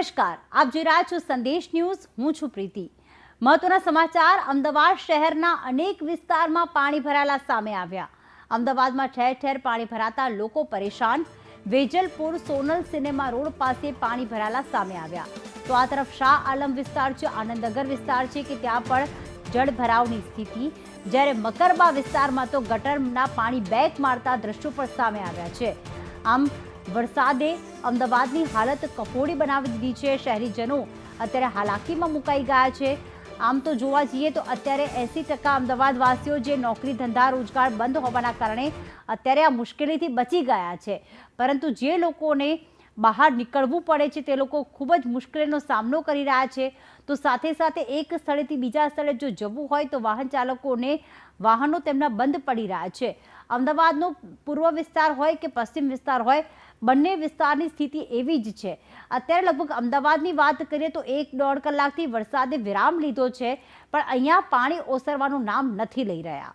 નમસ્કાર, આપ જોઈ રહ્યા છો સંદેશ ન્યૂઝ। હું છું પ્રીતિ। મહત્વના સમાચાર। અમદાવાદ શહેરના અનેક વિસ્તારમાં પાણી ભરાયેલા સામે આવ્યા। અમદાવાદમાં ઠેર ઠેર પાણી ભરાતા લોકો પરેશાન। વેજલપુર સોનલ સિનેમા રોડ પાસે પાણી ભરાયેલા સામે આવ્યા। તો આ તરફ શાહ આલમ વિસ્તાર છે, આનંદનગર વિસ્તાર છે કે ત્યાં પણ જળભરાવની સ્થિતિ, જ્યારે મકરબા વિસ્તારમાં તો ગટરના પાણી બેક મારતા દ્રશ્યો પણ સામે આવ્યા છે। આમ વરસાદે અમદાવાદની હાલત કફોડી બનાવી દીધી છે। શહેરીજનો અત્યારે હાલાકીમાં મુકાઈ ગયા છે। આમ તો જોવા જઈએ તો અત્યારે 80% અમદાવાદવાસીઓ જે નોકરી ધંધા રોજગાર બંધ હોવાના કારણે અત્યારે આ મુશ્કેલીથી બચી ગયા છે, પરંતુ જે લોકોને બહાર નીકળવું પડે છે તે લોકો ખૂબ જ મુશ્કેલીનો સામનો કરી રહ્યા છે। તો સાથે સાથે એક સ્થળેથી બીજા સ્થળે જો જવું હોય તો વાહન ચાલકોને વાહનો તેમના બંધ પડી રહ્યા છે। અમદાવાદનો પૂર્વ વિસ્તાર હોય કે પશ્ચિમ વિસ્તાર હોય, બંને વિસ્તારની સ્થિતિ એવી જ છે। અત્યારે લગભગ અમદાવાદની વાત કરીએ તો 1-1.5 કલાકથી વરસાદે વિરામ લીધો છે, પણ અહીંયા પાણી ઓસરવાનું નામ નથી લઈ રહ્યા।